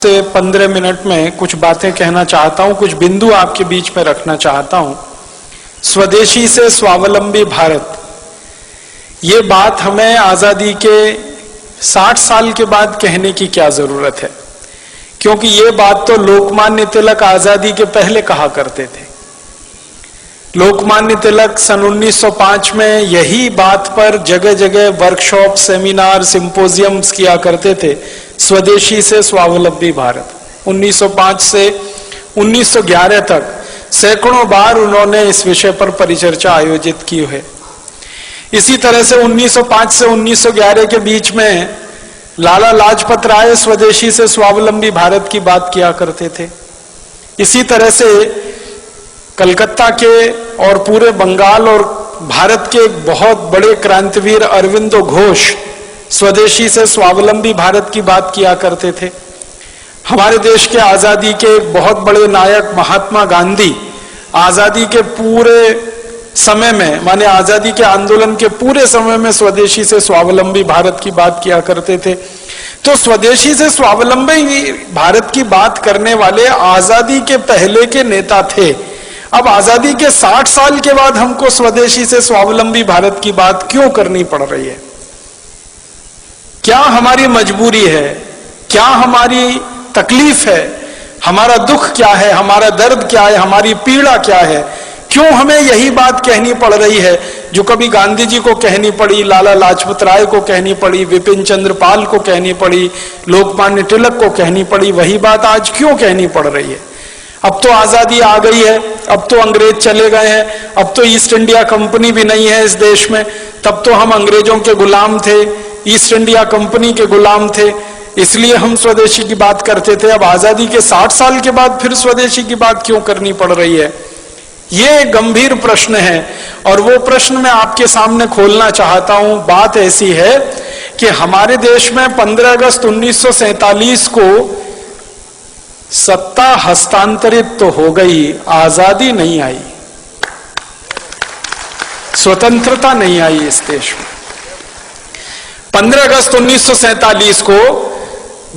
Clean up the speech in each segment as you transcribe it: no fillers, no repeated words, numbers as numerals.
से 15 मिनट में कुछ बातें कहना चाहता हूं, कुछ बिंदु आपके बीच में रखना चाहता हूं। स्वदेशी से स्वावलंबी भारत, ये बात हमें आजादी के 60 साल के बाद कहने की क्या जरूरत है, क्योंकि ये बात तो लोकमान्य तिलक आजादी के पहले कहा करते थे। लोकमान्य तिलक सन 1905 में यही बात पर जगह जगह वर्कशॉप, सेमिनार, सिंपोजियम्स किया करते थे, स्वदेशी से स्वावलंबी भारत। 1905 से 1911 तक सैकड़ों बार उन्होंने इस विषय पर परिचर्चा आयोजित की है। इसी तरह से 1905 से 1911 के बीच में लाला लाजपत राय स्वदेशी से स्वावलंबी भारत की बात किया करते थे। इसी तरह से कलकत्ता के और पूरे बंगाल और भारत के एक बहुत बड़े क्रांतिवीर अरविंदो घोष स्वदेशी से स्वावलंबी भारत की बात किया करते थे। हमारे देश के आजादी के एक बहुत बड़े नायक महात्मा गांधी आजादी के पूरे समय में, माने आजादी के आंदोलन के पूरे समय में स्वदेशी से स्वावलंबी भारत की बात किया करते थे। तो स्वदेशी से स्वावलंबी भारत की बात करने वाले आजादी के पहले के नेता थे। अब आजादी के 60 साल के बाद हमको स्वदेशी से स्वावलंबी भारत की बात क्यों करनी पड़ रही है? क्या हमारी मजबूरी है? क्या हमारी तकलीफ है? हमारा दुख क्या है? हमारा दर्द क्या है? हमारी पीड़ा क्या है? क्यों हमें यही बात कहनी पड़ रही है जो कभी गांधी जी को कहनी पड़ी, लाला लाजपत राय को कहनी पड़ी, विपिन चंद्र पाल को कहनी पड़ी, लोकमान्य तिलक को कहनी पड़ी? वही बात आज क्यों कहनी पड़ रही है? अब तो आजादी आ गई है, अब तो अंग्रेज चले गए हैं, अब तो ईस्ट इंडिया कंपनी भी नहीं है इस देश में। तब तो हम अंग्रेजों के गुलाम थे, ईस्ट इंडिया कंपनी के गुलाम थे, इसलिए हम स्वदेशी की बात करते थे। अब आजादी के 60 साल के बाद फिर स्वदेशी की बात क्यों करनी पड़ रही है? ये गंभीर प्रश्न है और वो प्रश्न मैं आपके सामने खोलना चाहता हूं। बात ऐसी है कि हमारे देश में 15 अगस्त 1947 को सत्ता हस्तांतरित तो हो गई, आजादी नहीं आई, स्वतंत्रता नहीं आई इस देश में। 15 अगस्त 1947 को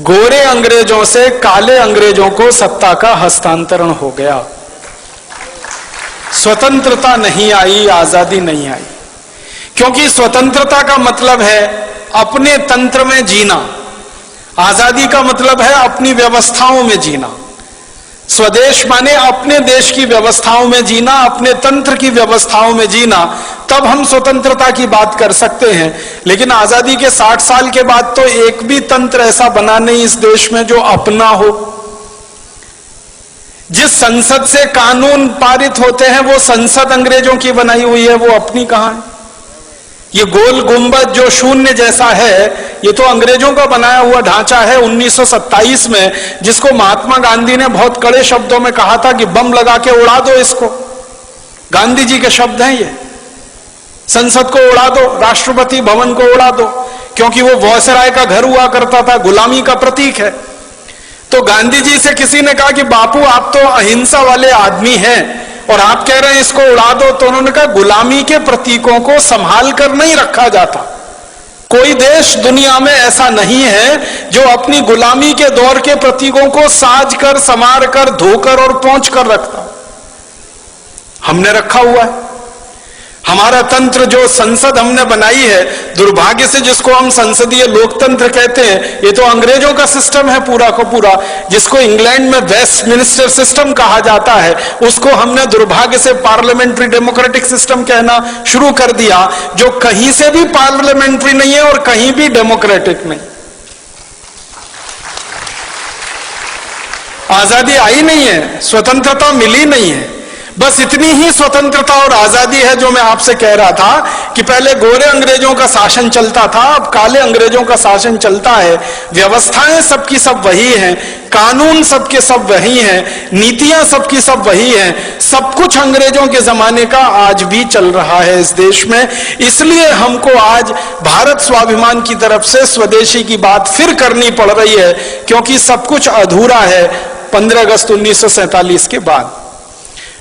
गोरे अंग्रेजों से काले अंग्रेजों को सत्ता का हस्तांतरण हो गया। स्वतंत्रता नहीं आई, आजादी नहीं आई, क्योंकि स्वतंत्रता का मतलब है अपने तंत्र में जीना, आजादी का मतलब है अपनी व्यवस्थाओं में जीना। स्वदेश माने अपने देश की व्यवस्थाओं में जीना, अपने तंत्र की व्यवस्थाओं में जीना, तब हम स्वतंत्रता की बात कर सकते हैं। लेकिन आजादी के 60 साल के बाद तो एक भी तंत्र ऐसा बना नहीं इस देश में जो अपना हो। जिस संसद से कानून पारित होते हैं वो संसद अंग्रेजों की बनाई हुई है, वो अपनी कहां है? ये गोल गुंबद जो शून्य जैसा है, ये तो अंग्रेजों का बनाया हुआ ढांचा है 1927 में, जिसको महात्मा गांधी ने बहुत कड़े शब्दों में कहा था कि बम लगा के उड़ा दो इसको। गांधी जी के शब्द हैं ये। संसद को उड़ा दो, राष्ट्रपति भवन को उड़ा दो, क्योंकि वो वॉयसराय का घर हुआ करता था, गुलामी का प्रतीक है। तो गांधी जी से किसी ने कहा कि बापू आप तो अहिंसा वाले आदमी हैं और आप कह रहे हैं इसको उड़ा दो, तो उन्होंने कहा गुलामी के प्रतीकों को संभाल कर नहीं रखा जाता। कोई देश दुनिया में ऐसा नहीं है जो अपनी गुलामी के दौर के प्रतीकों को साज कर, संवार कर, धोकर और पोंछ कर रखता। हमने रखा हुआ है। हमारा तंत्र जो संसद हमने बनाई है, दुर्भाग्य से जिसको हम संसदीय लोकतंत्र कहते हैं, ये तो अंग्रेजों का सिस्टम है पूरा का पूरा, जिसको इंग्लैंड में वेस्टमिनिस्टर सिस्टम कहा जाता है, उसको हमने दुर्भाग्य से पार्लियामेंट्री डेमोक्रेटिक सिस्टम कहना शुरू कर दिया, जो कहीं से भी पार्लियामेंट्री नहीं है और कहीं भी डेमोक्रेटिक नहीं। आजादी आई नहीं है, स्वतंत्रता मिली नहीं है। बस इतनी ही स्वतंत्रता और आजादी है जो मैं आपसे कह रहा था कि पहले गोरे अंग्रेजों का शासन चलता था, अब काले अंग्रेजों का शासन चलता है। व्यवस्थाएं सबकी सब वही हैं, कानून सबके सब वही हैं, नीतियां सबकी सब वही हैं। सब कुछ अंग्रेजों के जमाने का आज भी चल रहा है इस देश में। इसलिए हमको आज भारत स्वाभिमान की तरफ से स्वदेशी की बात फिर करनी पड़ रही है, क्योंकि सब कुछ अधूरा है 15 अगस्त 1947 के बाद।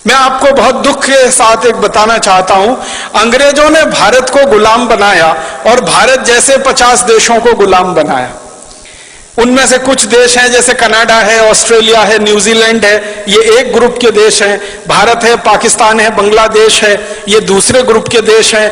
मैं आपको बहुत दुख के साथ एक बताना चाहता हूं, अंग्रेजों ने भारत को गुलाम बनाया और भारत जैसे 50 देशों को गुलाम बनाया। उनमें से कुछ देश हैं जैसे कनाडा है, ऑस्ट्रेलिया है, न्यूजीलैंड है, ये एक ग्रुप के देश हैं। भारत है, पाकिस्तान है, बांग्लादेश है, ये दूसरे ग्रुप के देश हैं।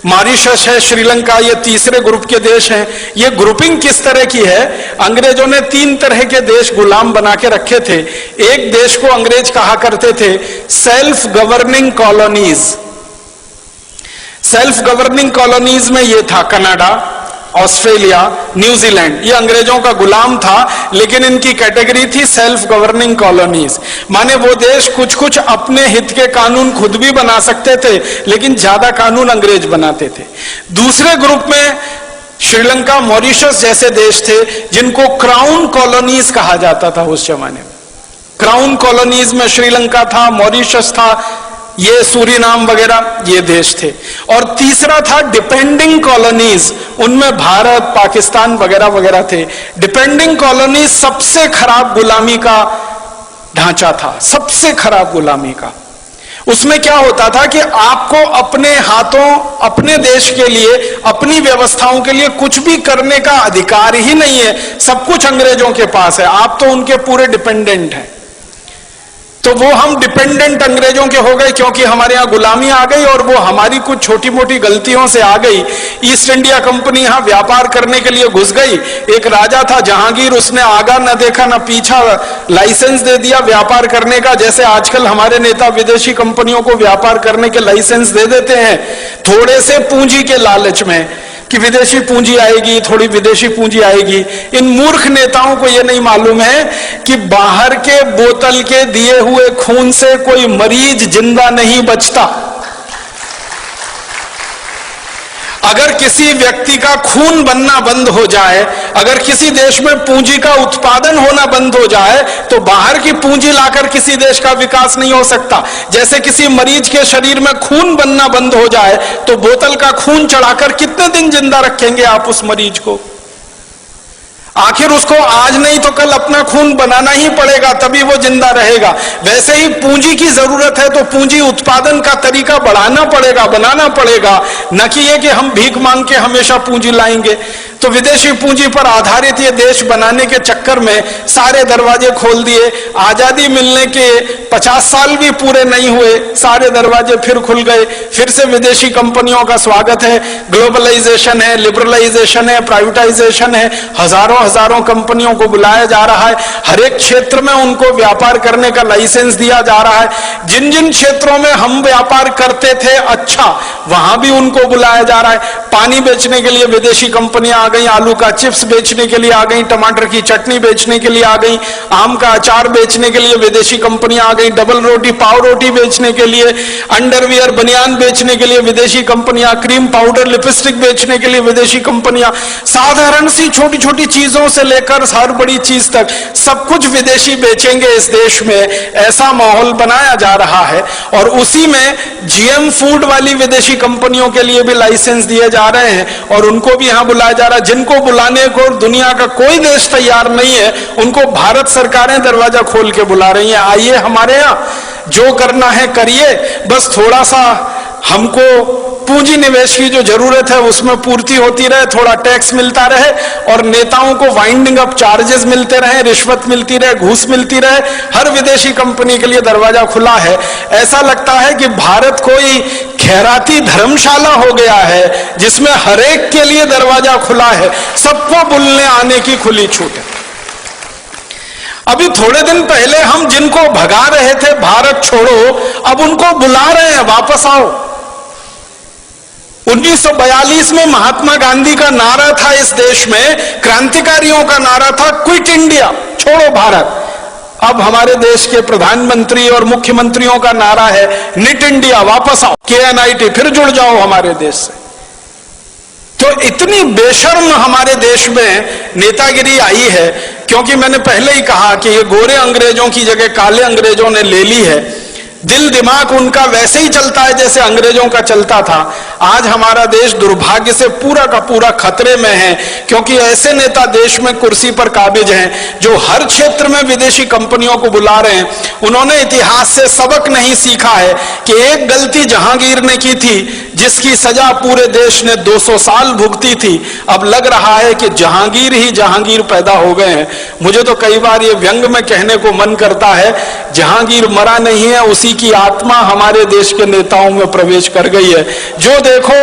मॉरिशस है, श्रीलंका, ये तीसरे ग्रुप के देश हैं। ये ग्रुपिंग किस तरह की है? अंग्रेजों ने 3 तरह के देश गुलाम बना के रखे थे। एक देश को अंग्रेज कहा करते थे self governing colonies. Self governing colonies में ये था कनाडा, ऑस्ट्रेलिया, न्यूजीलैंड, ये अंग्रेजों का गुलाम था, लेकिन इनकी कैटेगरी थी सेल्फ गवर्निंग कॉलोनीज। माने वो देश कुछ कुछ अपने हित के कानून खुद भी बना सकते थे, लेकिन ज्यादा कानून अंग्रेज बनाते थे। दूसरे ग्रुप में श्रीलंका, मॉरिशस जैसे देश थे जिनको क्राउन कॉलोनीज कहा जाता था उस जमाने में। क्राउन कॉलोनीज में श्रीलंका था, मॉरिशस था, ये सूरीनाम वगैरह ये देश थे। और तीसरा था डिपेंडिंग कॉलोनीज, उनमें भारत, पाकिस्तान वगैरह वगैरह थे। डिपेंडिंग कॉलोनीज सबसे खराब गुलामी का ढांचा था, सबसे खराब गुलामी का। उसमें क्या होता था कि आपको अपने हाथों, अपने देश के लिए, अपनी व्यवस्थाओं के लिए कुछ भी करने का अधिकार ही नहीं है। सब कुछ अंग्रेजों के पास है, आप तो उनके पूरे डिपेंडेंट हैं। तो वो हम डिपेंडेंट अंग्रेजों के हो गए क्योंकि हमारे यहां गुलामी आ गई और वो हमारी कुछ छोटी मोटी गलतियों से आ गई। ईस्ट इंडिया कंपनी यहां व्यापार करने के लिए घुस गई। एक राजा था जहांगीर, उसने आगा न देखा न पीछा, लाइसेंस दे दिया व्यापार करने का। जैसे आजकल हमारे नेता विदेशी कंपनियों को व्यापार करने के लाइसेंस दे देते हैं थोड़े से पूंजी के लालच में कि विदेशी पूंजी आएगी, थोड़ी विदेशी पूंजी आएगी। इन मूर्ख नेताओं को यह नहीं मालूम है कि बाहर के बोतल के दिए हुए खून से कोई मरीज जिंदा नहीं बचता। अगर किसी व्यक्ति का खून बनना बंद हो जाए, अगर किसी देश में पूंजी का उत्पादन होना बंद हो जाए, तो बाहर की पूंजी लाकर किसी देश का विकास नहीं हो सकता। जैसे किसी मरीज के शरीर में खून बनना बंद हो जाए, तो बोतल का खून चढ़ाकर कितने दिन जिंदा रखेंगे आप उस मरीज को? आखिर उसको आज नहीं तो कल अपना खून बनाना ही पड़ेगा, तभी वो जिंदा रहेगा। वैसे ही पूंजी की जरूरत है तो पूंजी उत्पादन का तरीका बढ़ाना पड़ेगा, बनाना पड़ेगा, न कि ये कि हम भीख मांग के हमेशा पूंजी लाएंगे। तो विदेशी पूंजी पर आधारित ये देश बनाने के चक्कर में सारे दरवाजे खोल दिए। आजादी मिलने के 50 साल भी पूरे नहीं हुए, सारे दरवाजे फिर खुल गए। फिर से विदेशी कंपनियों का स्वागत है। ग्लोबलाइजेशन है, लिबरलाइजेशन है, प्राइवेटाइजेशन है, हजारों कंपनियों को बुलाया जा रहा है। हर एक क्षेत्र में उनको व्यापार करने का लाइसेंस दिया जा रहा है। जिन जिन क्षेत्रों में हम व्यापार करते थे अच्छा, वहां भी उनको बुलाया जा रहा है। पानी बेचने के लिए विदेशी कंपनियां आ गई, आलू का चिप्स बेचने के लिए आ गई, टमाटर की चटनी बेचने के लिए आ गई, आम का अचार बेचने के लिए विदेशी कंपनियां आ गई, डबल रोटी, पाव रोटी बेचने के लिए, अंडरवियर, बनियान बेचने के लिए विदेशी कंपनियां, क्रीम पाउडर, लिपस्टिक बेचने के लिए विदेशी कंपनियां। साधारण सी छोटी छोटी चीजों से लेकर हर बड़ी चीज तक सब कुछ विदेशी बेचेंगे इस देश में, ऐसा माहौल बनाया जा रहा है। और उसी में जीएम फूड वाली विदेशी कंपनियों के लिए भी लाइसेंस दिए जा रहे हैं और उनको भी यहां बुलाया जा रहा है। जिनको बुलाने को दुनिया का कोई देश तैयार नहीं है, उनको भारत सरकारें दरवाजा खोल के बुला रही हैं। आइए हमारे यहां, जो करना है करिए, बस थोड़ा सा हमको पूंजी निवेश की जो जरूरत है उसमें पूर्ति होती रहे, थोड़ा टैक्स मिलता रहे और नेताओं को वाइंडिंग अप चार्जेस मिलते रहे, रिश्वत मिलती रहे, घूस मिलती रहे। हर विदेशी कंपनी के लिए दरवाजा खुला है। ऐसा लगता है कि भारत कोई खैराती धर्मशाला हो गया है जिसमें हर एक के लिए दरवाजा खुला है, सबको बुलने आने की खुली छूट है। अभी थोड़े दिन पहले हम जिनको भगा रहे थे भारत छोड़ो, अब उनको बुला रहे हैं वापस आओ। 1942 में महात्मा गांधी का नारा था इस देश में, क्रांतिकारियों का नारा था क्विट इंडिया, छोड़ो भारत। अब हमारे देश के प्रधानमंत्री और मुख्यमंत्रियों का नारा है निट इंडिया, वापस आओ, KNIT, फिर जुड़ जाओ हमारे देश से। तो इतनी बेशर्म हमारे देश में नेतागिरी आई है, क्योंकि मैंने पहले ही कहा कि ये गोरे अंग्रेजों की जगह काले अंग्रेजों ने ले ली है। दिल दिमाग उनका वैसे ही चलता है जैसे अंग्रेजों का चलता था। आज हमारा देश दुर्भाग्य से पूरा का पूरा खतरे में है, क्योंकि ऐसे नेता देश में कुर्सी पर काबिज हैं जो हर क्षेत्र में विदेशी कंपनियों को बुला रहे हैं। उन्होंने इतिहास से सबक नहीं सीखा है कि एक गलती जहांगीर ने की थी जिसकी सजा पूरे देश ने 200 साल भुगती थी। अब लग रहा है कि जहांगीर ही जहांगीर पैदा हो गए हैं। मुझे तो कई बार ये व्यंग में कहने को मन करता है, जहांगीर मरा नहीं है, उसी की आत्मा हमारे देश के नेताओं में प्रवेश कर गई है। जो देखो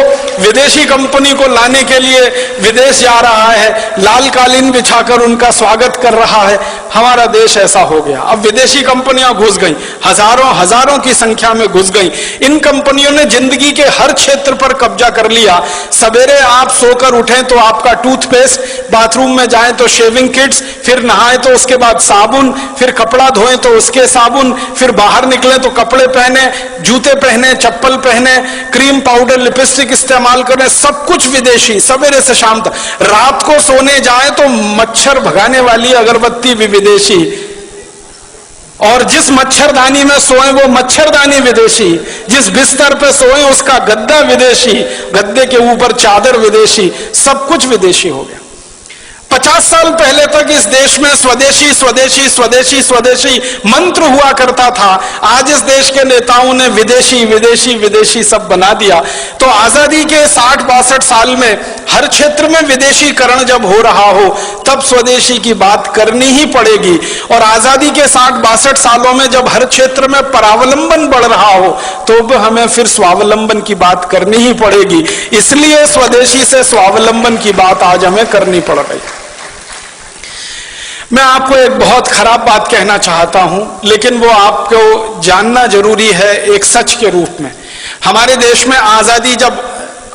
विदेशी कंपनी को लाने के लिए विदेश जा रहा है, लाल कालीन बिछाकर उनका स्वागत कर रहा है। हमारा देश ऐसा हो गया। अब विदेशी कंपनियां घुस गई, हजारों हजारों की संख्या में घुस गई। इन कंपनियों ने जिंदगी के हर क्षेत्र पर कब्जा कर लिया। सवेरे आप सोकर उठें तो आपका टूथपेस्ट, बाथरूम में जाएं तो शेविंग किट्स, फिर नहाएं तो उसके बाद साबुन, फिर कपड़ा धोएं तो उसके साबुन, फिर बाहर निकलें तो कपड़े पहने, जूते पहने, चप्पल पहने, क्रीम पाउडर लिपस्टिक इस्तेमाल करें, सब कुछ विदेशी। सवेरे से शाम तक, रात को सोने जाएं तो मच्छर भगाने वाली अगरबत्ती भी विदेशी, और जिस मच्छरदानी में सोए वो मच्छरदानी विदेशी, जिस बिस्तर पे सोए उसका गद्दा विदेशी, गद्दे के ऊपर चादर विदेशी, सब कुछ विदेशी हो गया। 50 साल पहले तक इस देश में स्वदेशी स्वदेशी स्वदेशी स्वदेशी मंत्र हुआ करता था। आज इस देश के नेताओं ने विदेशी विदेशी विदेशी सब बना दिया। तो आजादी के 60-62 साल में हर क्षेत्र में विदेशीकरण जब हो रहा हो तब स्वदेशी की बात करनी ही पड़ेगी। और आजादी के 60-62 सालों में जब हर क्षेत्र में परावलंबन बढ़ रहा हो तो हमें फिर स्वावलंबन की बात करनी ही पड़ेगी। इसलिए स्वदेशी से स्वावलंबन की बात आज हमें करनी पड़ रही है। मैं आपको एक बहुत खराब बात कहना चाहता हूं, लेकिन वो आपको जानना जरूरी है एक सच के रूप में। हमारे देश में आजादी जब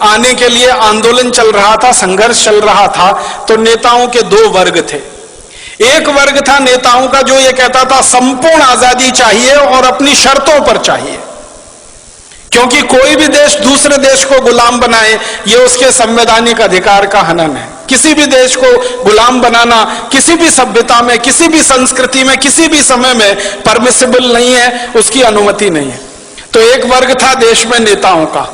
आने के लिए आंदोलन चल रहा था, संघर्ष चल रहा था, तो नेताओं के 2 वर्ग थे। एक वर्ग था नेताओं का जो ये कहता था संपूर्ण आजादी चाहिए और अपनी शर्तों पर चाहिए, क्योंकि कोई भी देश दूसरे देश को गुलाम बनाए ये उसके संवैधानिक अधिकार का हनन है। किसी भी देश को गुलाम बनाना किसी भी सभ्यता में, किसी भी संस्कृति में, किसी भी समय में परमिसिबल नहीं है, उसकी अनुमति नहीं है। तो एक वर्ग था देश में नेताओं का,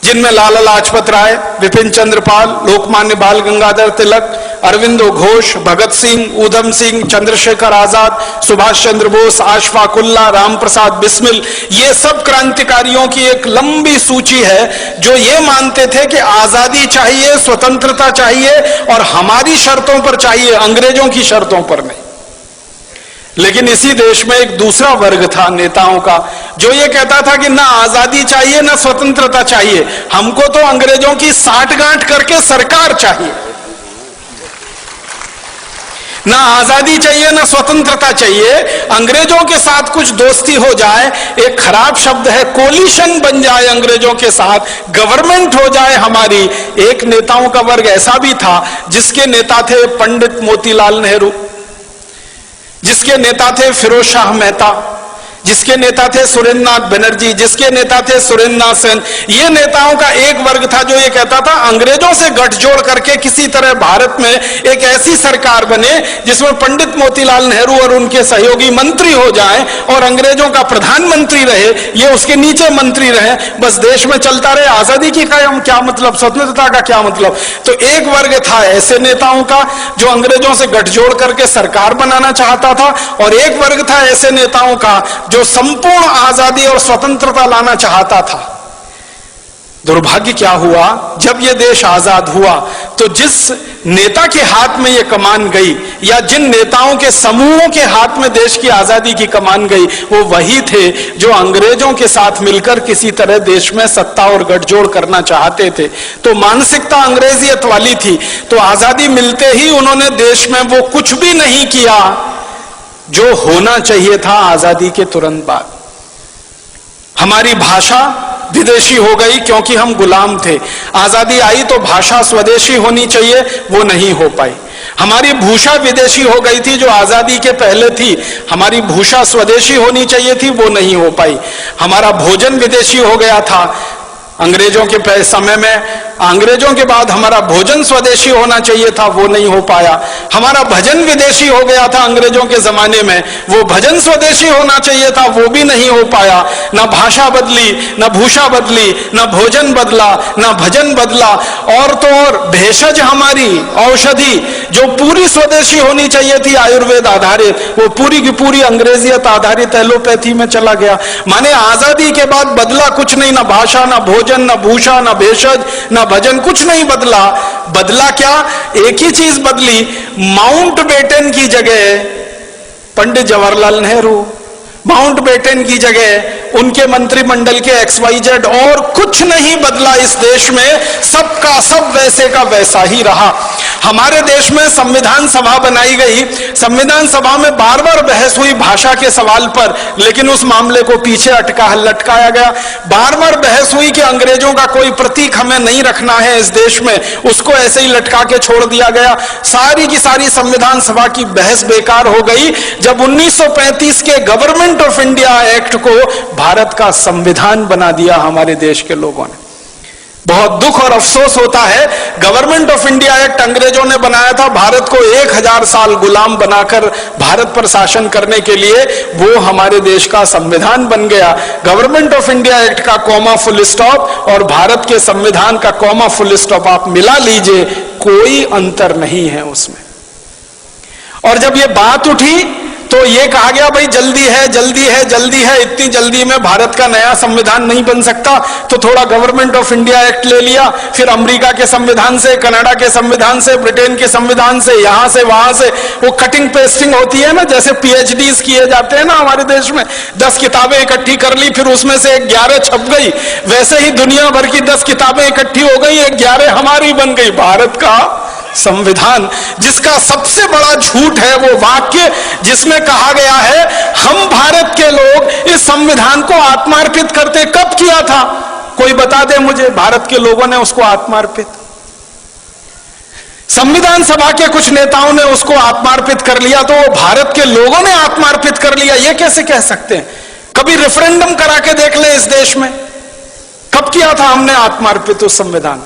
जिनमें लाला लाजपत राय, विपिन चंद्र पाल, लोकमान्य बाल गंगाधर तिलक, अरविंदो घोष, भगत सिंह, ऊधम सिंह, चंद्रशेखर आजाद, सुभाष चंद्र बोस, अशफाक उल्लाह, राम प्रसाद बिस्मिल, ये सब क्रांतिकारियों की एक लंबी सूची है जो ये मानते थे कि आजादी चाहिए, स्वतंत्रता चाहिए और हमारी शर्तों पर चाहिए, अंग्रेजों की शर्तों पर नहीं। लेकिन इसी देश में एक दूसरा वर्ग था नेताओं का जो ये कहता था कि ना आजादी चाहिए ना स्वतंत्रता चाहिए, हमको तो अंग्रेजों की साठगांठ करके सरकार चाहिए। ना आजादी चाहिए ना स्वतंत्रता चाहिए, अंग्रेजों के साथ कुछ दोस्ती हो जाए, एक खराब शब्द है कोलिशन बन जाए अंग्रेजों के साथ, गवर्नमेंट हो जाए हमारी। एक नेताओं का वर्ग ऐसा भी था जिसके नेता थे पंडित मोतीलाल नेहरू, जिसके नेता थे फिरोज शाह मेहता, जिसके नेता थे सुरेंद्रनाथ बनर्जी, जिसके नेता थे सुरेंद्रनाथ सेन। ये नेताओं का एक वर्ग था जो ये कहता था अंग्रेजों से गठजोड़ करके किसी तरह भारत में एक ऐसी सरकार बने जिसमें पंडित मोतीलाल नेहरू और उनके सहयोगी मंत्री हो जाएं और अंग्रेजों का प्रधानमंत्री रहे, ये उसके नीचे मंत्री रहे, बस देश में चलता रहे। आजादी की क्या मतलब, स्वतंत्रता का क्या मतलब। तो एक वर्ग था ऐसे नेताओं का जो अंग्रेजों से गठजोड़ करके सरकार बनाना चाहता था, और एक वर्ग था ऐसे नेताओं का जो संपूर्ण आजादी और स्वतंत्रता लाना चाहता था। दुर्भाग्य क्या हुआ, जब यह देश आजाद हुआ तो जिस नेता के हाथ में यह कमान गई या जिन नेताओं के समूहों के हाथ में देश की आजादी की कमान गई, वो वही थे जो अंग्रेजों के साथ मिलकर किसी तरह देश में सत्ता और गठजोड़ करना चाहते थे। तो मानसिकता अंग्रेजियत वाली थी। तो आजादी मिलते ही उन्होंने देश में वो कुछ भी नहीं किया जो होना चाहिए था आजादी के तुरंत बाद। हमारी भाषा विदेशी हो गई क्योंकि हम गुलाम थे। आजादी आई तो भाषा स्वदेशी होनी चाहिए, वो नहीं हो पाई। हमारी भूषा विदेशी हो गई थी जो आजादी के पहले थी, हमारी भूषा स्वदेशी होनी चाहिए थी, वो नहीं हो पाई। हमारा भोजन विदेशी हो गया था, अंग्रेजों के समय में, अंग्रेजों के बाद हमारा भोजन स्वदेशी होना चाहिए था, वो नहीं हो पाया। हमारा भजन विदेशी हो गया था अंग्रेजों के जमाने में, वो भजन स्वदेशी होना चाहिए था, वो भी नहीं हो पाया। ना भाषा बदली, ना भूषा बदली, ना भोजन बदला, ना भजन बदला। और तो और भेषज हमारी औषधि जो पूरी स्वदेशी होनी चाहिए थी आयुर्वेद आधारित, वो पूरी की पूरी अंग्रेजियत आधारित एलोपैथी में चला गया। माने आजादी के बाद बदला कुछ नहीं, ना भाषा, ना भोजन, ना भूषा, ना भेषज, ना भजन, कुछ नहीं बदला। बदला क्या? एक ही चीज बदली, माउंटबेटन की जगह पंडित जवाहरलाल नेहरू, माउंटबेटन की जगह उनके मंत्रिमंडल के XYZ, और कुछ नहीं बदला इस देश में, सबका सब वैसे का वैसा ही रहा। हमारे देश में संविधान सभा बनाई गई, संविधान सभा में बार बार बहस हुई भाषा के सवाल पर, लेकिन उस मामले को पीछे लटकाया गया। बार बार बहस हुई कि अंग्रेजों का कोई प्रतीक हमें नहीं रखना है इस देश में, उसको ऐसे ही लटका के छोड़ दिया गया। सारी की सारी संविधान सभा की बहस बेकार हो गई जब 1935 के गवर्नमेंट ऑफ इंडिया एक्ट को भारत का संविधान बना दिया हमारे देश के लोगों ने। बहुत दुख और अफसोस होता है, गवर्नमेंट ऑफ इंडिया एक्ट अंग्रेजों ने बनाया था भारत को 1000 साल गुलाम बनाकर भारत पर शासन करने के लिए, वो हमारे देश का संविधान बन गया। गवर्नमेंट ऑफ इंडिया एक्ट का कॉमा फुल स्टॉप और भारत के संविधान का कॉमा फुल स्टॉप आप मिला लीजिए, कोई अंतर नहीं है उसमें। और जब ये बात उठी तो ये कहा गया भाई जल्दी है, जल्दी है, जल्दी है, इतनी जल्दी में भारत का नया संविधान नहीं बन सकता, तो थोड़ा गवर्नमेंट ऑफ इंडिया एक्ट ले लिया, फिर अमेरिका के संविधान से, कनाडा के संविधान से, ब्रिटेन के संविधान से, यहां से वहां से, वो कटिंग पेस्टिंग होती है ना, जैसे PhDs किए जाते हैं ना हमारे देश में, 10 किताबें इकट्ठी कर ली, फिर उसमें से 11 छप गई, वैसे ही दुनिया भर की 10 किताबें इकट्ठी हो गई, 11 हमारी बन गई, भारत का संविधान। जिसका सबसे बड़ा झूठ है वो वाक्य जिसमें कहा गया है हम भारत के लोग इस संविधान को आत्मार्पित करते। कब किया था? कोई बता दे मुझे, भारत के लोगों ने उसको आत्मार्पित? संविधान सभा के कुछ नेताओं ने उसको आत्मार्पित कर लिया, तो वो भारत के लोगों ने आत्मार्पित कर लिया, ये कैसे कह सकते हैं? कभी रेफरेंडम करा के देख ले इस देश में, कब किया था हमने आत्मार्पित उस संविधान?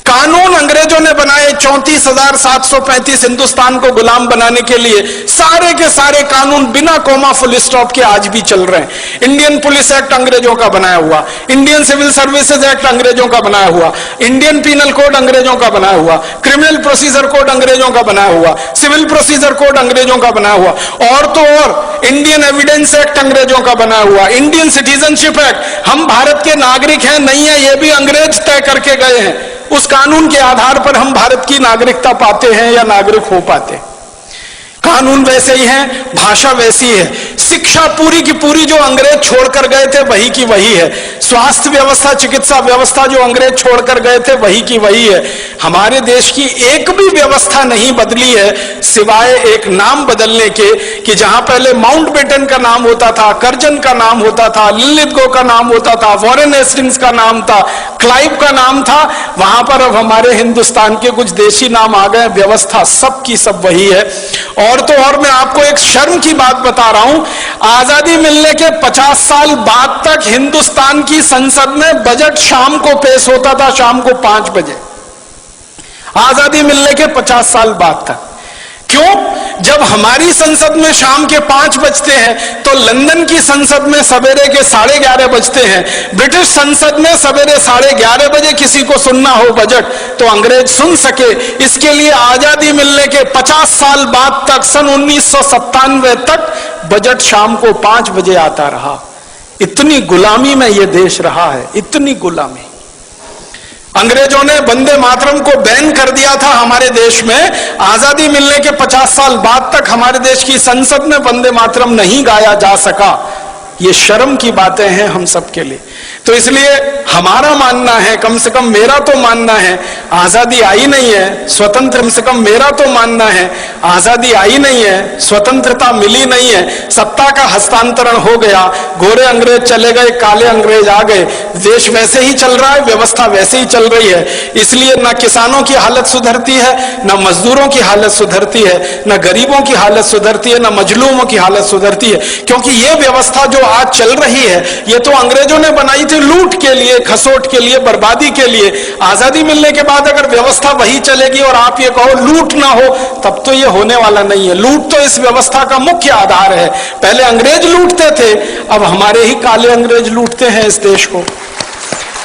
कानून अंग्रेजों ने बनाए 34,735 हिंदुस्तान को गुलाम बनाने के लिए, सारे के सारे कानून बिना कोमा फुल स्टॉप के आज भी चल रहे हैं। इंडियन पुलिस एक्ट अंग्रेजों का बनाया हुआ, इंडियन सिविल सर्विसेज एक्ट अंग्रेजों का बनाया हुआ, इंडियन पीनल कोड अंग्रेजों का बनाया हुआ, क्रिमिनल प्रोसीजर कोड अंग्रेजों का बनाया हुआ, सिविल प्रोसीजर कोड अंग्रेजों का बनाया हुआ, और तो और इंडियन एविडेंस एक्ट अंग्रेजों का बनाया हुआ, इंडियन सिटीजनशिप एक्ट। हम भारत के नागरिक हैं नहीं है, ये भी अंग्रेज तय करके गए हैं। उस कानून के आधार पर हम भारत की नागरिकता पाते हैं या नागरिक हो पाते हैं। कानून वैसे ही है, भाषा वैसी है, शिक्षा पूरी की पूरी जो अंग्रेज छोड़कर गए थे वही की वही है, स्वास्थ्य व्यवस्था, चिकित्सा व्यवस्था जो अंग्रेज छोड़कर गए थे वही की वही है। हमारे देश की एक भी व्यवस्था नहीं बदली है सिवाय एक नाम बदलने के, कि जहां पहले माउंटबेटन का नाम होता था, कर्जन का नाम होता था, लिलिथगो का नाम होता था, वॉरेन हेस्टिंग्स का नाम था, क्लाइव का नाम था, वहां पर अब हमारे हिंदुस्तान के कुछ देशी नाम आ गए, व्यवस्था सब की सब वही है। और तो और मैं आपको एक शर्म की बात बता रहा हूं, आजादी मिलने के 50 साल बाद तक हिंदुस्तान की संसद में बजट शाम को पेश होता था, शाम को 5 बजे, आजादी मिलने के 50 साल बाद तक। क्यों? जब हमारी संसद में शाम के 5 बजते हैं तो लंदन की संसद में सवेरे के 11:30 बजते हैं। ब्रिटिश संसद में सवेरे 11:30 बजे किसी को सुनना हो बजट तो अंग्रेज सुन सके, इसके लिए आजादी मिलने के 50 साल बाद तक, सन 1997 तक बजट शाम को 5 बजे आता रहा। इतनी गुलामी में यह देश रहा है, इतनी गुलामी। अंग्रेजों ने वंदे मातरम को बैन कर दिया था हमारे देश में, आजादी मिलने के 50 साल बाद तक हमारे देश की संसद में वंदे मातरम नहीं गाया जा सका। ये शर्म की बातें हैं हम सब के लिए। तो इसलिए हमारा मानना है, कम से कम मेरा तो मानना है, आजादी आई नहीं है, स्वतंत्र, कम से कम मेरा तो मानना है, आजादी आई नहीं है, स्वतंत्रता मिली नहीं है, सत्ता का हस्तांतरण हो गया, गोरे अंग्रेज चले गए, काले अंग्रेज आ गए, देश वैसे ही चल रहा है, व्यवस्था वैसे ही चल रही है। इसलिए न किसानों की हालत सुधरती है, न मजदूरों की हालत सुधरती है, न गरीबों की हालत सुधरती है, न मजलूमों की हालत सुधरती है, क्योंकि ये व्यवस्था जो आज चल रही है, ये तो अंग्रेजों ने बनाई थी लूट के लिए, खसोट के लिए, बर्बादी के लिए। आजादी मिलने के बाद अगर व्यवस्था वही चलेगी और आप ये कहो लूट ना हो, तब तो ये होने वाला नहीं है। लूट तो इस व्यवस्था का मुख्य आधार है। पहले अंग्रेज लूटते थे, अब हमारे ही काले अंग्रेज लूटते हैं इस देश को।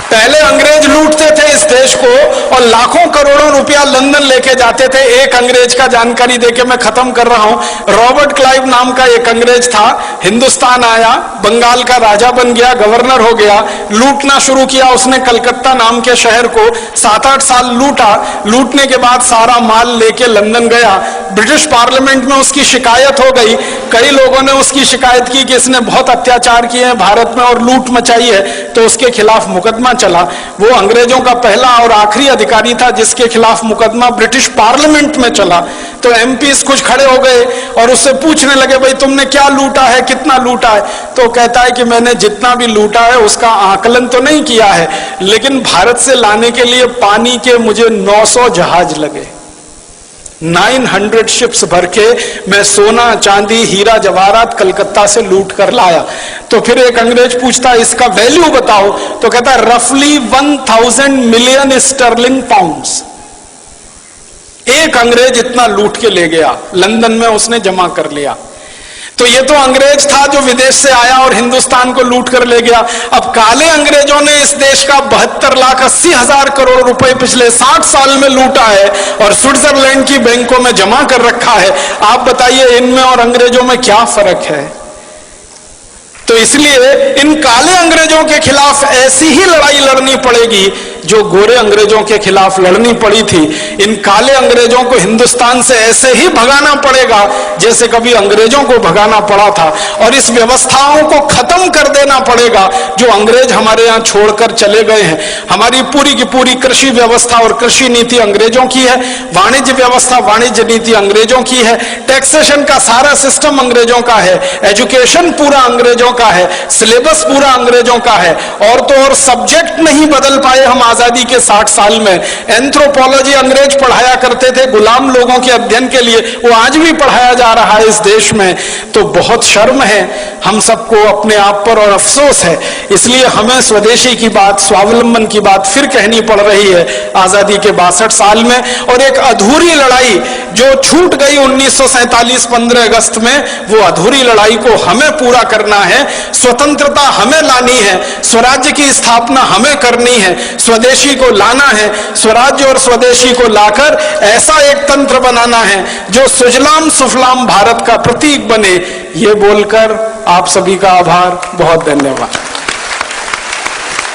पहले अंग्रेज लूटते थे इस देश को और लाखों करोड़ों रुपया लंदन लेके जाते थे। एक अंग्रेज का जानकारी देके मैं खत्म कर रहा हूं। रॉबर्ट क्लाइव नाम का एक अंग्रेज था, हिंदुस्तान आया, बंगाल का राजा बन गया, गवर्नर हो गया, लूटना शुरू किया उसने कलकत्ता नाम के शहर को। 7-8 साल लूटा, लूटने के बाद सारा माल लेके लंदन गया। ब्रिटिश पार्लियामेंट में उसकी शिकायत हो गई। कई लोगों ने उसकी शिकायत की कि इसने बहुत अत्याचार किए हैं भारत में और लूट मचाई है, तो उसके खिलाफ मुकदमा चला। वो अंग्रेजों का पहला और आखिरी अधिकारी था जिसके खिलाफ मुकदमा ब्रिटिश पार्लियामेंट में चला। तो एमपीस कुछ खड़े हो गए और उससे पूछने लगे, भाई तुमने क्या लूटा है, कितना लूटा है? तो कहता है कि मैंने जितना भी लूटा है उसका आकलन तो नहीं किया है, लेकिन भारत से लाने के लिए पानी के मुझे 900 जहाज लगे, 900 शिप्स भर के मैं सोना चांदी हीरा जवाहरात कलकत्ता से लूट कर लाया। तो फिर एक अंग्रेज पूछता इसका वैल्यू बताओ, तो कहता है रफली 1000 मिलियन स्टर्लिंग पाउंड्स। एक अंग्रेज इतना लूट के ले गया, लंदन में उसने जमा कर लिया। तो ये तो अंग्रेज था जो विदेश से आया और हिंदुस्तान को लूट कर ले गया। अब काले अंग्रेजों ने इस देश का 72,80,000 करोड़ रुपए पिछले 60 साल में लूटा है और स्विट्जरलैंड की बैंकों में जमा कर रखा है। आप बताइए इनमें और अंग्रेजों में क्या फर्क है? तो इसलिए इन काले अंग्रेजों के खिलाफ ऐसी ही लड़ाई लड़नी पड़ेगी जो गोरे अंग्रेजों के खिलाफ लड़नी पड़ी थी। इन काले अंग्रेजों को हिंदुस्तान से ऐसे ही भगाना पड़ेगा जैसे कभी अंग्रेजों को भगाना पड़ा था, और इस व्यवस्थाओं को खत्म कर देना पड़ेगा जो अंग्रेज हमारे यहाँ छोड़कर चले गए हैं। हमारी पूरी की पूरी कृषि व्यवस्था और कृषि नीति अंग्रेजों की है, वाणिज्य व्यवस्था वाणिज्य नीति अंग्रेजों की है, टैक्सेशन का सारा सिस्टम अंग्रेजों का है, एजुकेशन पूरा अंग्रेजों का है, सिलेबस पूरा अंग्रेजों का है। और तो और सब्जेक्ट नहीं बदल पाए हम आजादी के 60 साल में। एंथ्रोपोलॉजी अंग्रेज पढ़ाया करते थे गुलाम लोगों के अध्ययन के लिए, वो आज भी पढ़ाया जा रहा है इस देश में। तो बहुत शर्म है हम सबको अपने आप पर और अफसोस है। इसलिए हमें स्वदेशी की बात, स्वावलंबन की बात फिर कहनी पड़ रही है आजादी के 62 साल में। और एक अधूरी लड़ाई जो छूट गई 1947 15 अगस्त में, वो अधूरी लड़ाई को हमें पूरा करना है। स्वतंत्रता हमें लानी है, स्वराज्य की स्थापना हमें करनी है, स्वदेशी को लाना है, स्वराज्य और स्वदेशी को लाकर ऐसा एक तंत्र बनाना है जो सुजलाम सुफलाम भारत का प्रतीक बने। ये बोलकर आप सभी का आभार, बहुत धन्यवाद।